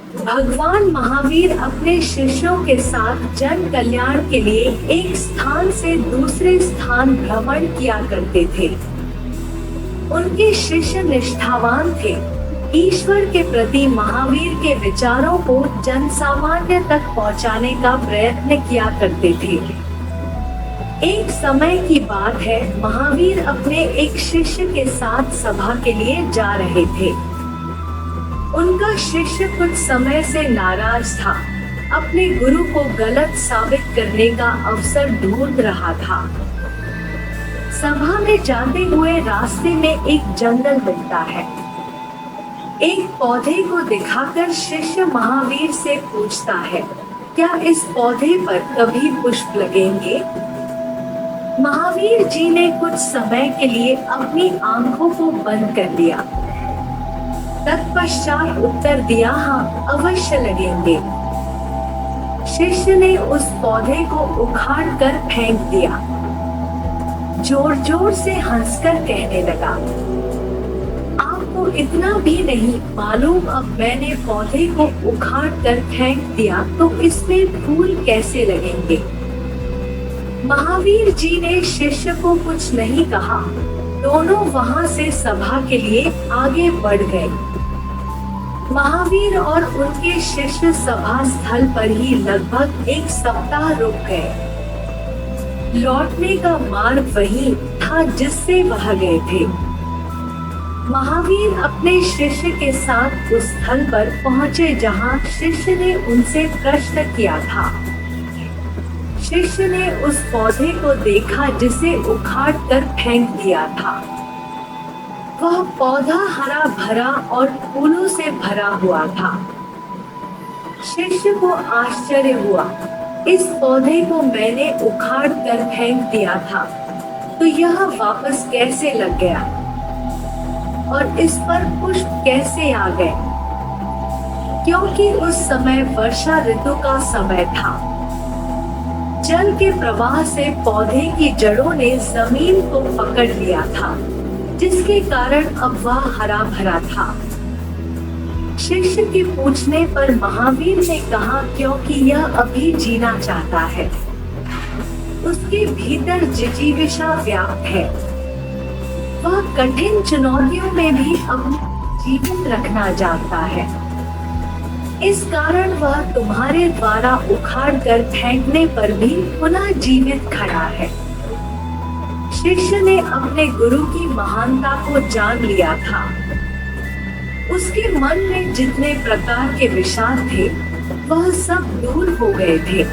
भगवान महावीर अपने शिष्यों के साथ जन कल्याण के लिए एक स्थान से दूसरे स्थान भ्रमण किया करते थे। उनके शिष्य निष्ठावान थे। ईश्वर के प्रति महावीर के विचारों को जनसामान्य तक पहुंचाने का प्रयत्न किया करते थे। एक समय की बात है, महावीर अपने एक शिष्य के साथ सभा के लिए जा रहे थे। उनका शिष्य कुछ समय से नाराज था, अपने गुरु को गलत साबित करने का अवसर ढूंढ रहा था। सभा में जाते हुए रास्ते में एक जंगल मिलता है। एक पौधे को दिखाकर शिष्य महावीर से पूछता है, क्या इस पौधे पर कभी पुष्प लगेंगे? महावीर जी ने कुछ समय के लिए अपनी आंखों को बंद कर लिया। तत्पश्चात उत्तर दिया, हाँ, अवश्य लगेंगे। शिष्य ने उस पौधे को उखाड़ कर फेंक दिया। जोर जोर से हंसकर कहने लगा, आपको इतना भी नहीं मालूम, अब मैंने पौधे को उखाड़ कर फेंक दिया तो इसमें फूल कैसे लगेंगे? महावीर जी ने शिष्य को कुछ नहीं कहा। दोनों वहां से सभा के लिए आगे बढ़ गए। महावीर और उनके शिष्य सभा स्थल पर ही लगभग एक सप्ताह रुक गए। लौटने का मार्ग वही था जिससे वह गए थे। महावीर अपने शिष्य के साथ उस स्थल पर पहुंचे जहां शिष्य ने उनसे प्रश्न किया था। शिष्य ने उस पौधे को देखा जिसे उखाड़ कर फेंक दिया था। वह पौधा हरा भरा और फूलों से भरा हुआ था। शिष्य को आश्चर्य हुआ, इस पौधे को मैंने उखाड़ कर फेंक दिया था, तो यह वापस कैसे लग गया और इस पर पुष्प कैसे आ गए? क्योंकि उस समय वर्षा ऋतु का समय था। जल के प्रवाह से पौधे की जड़ों ने जमीन को पकड़ लिया था, जिसके कारण अब वह हरा भरा था। शिष्य के पूछने पर महावीर ने कहा, क्योंकि यह अभी जीना चाहता है, उसके भीतर जिजीविषा व्याप्त है। वह कठिन चुनौतियों में भी अपने जीवित रखना चाहता है। इस कारण वह तुम्हारे द्वारा उखाड़ कर फेंकने पर भी पुनः जीवित खड़ा है। शिष्य ने अपने गुरु की महानता को जान लिया था। उसके मन में जितने प्रकार के विचार थे, वह सब दूर हो गए थे।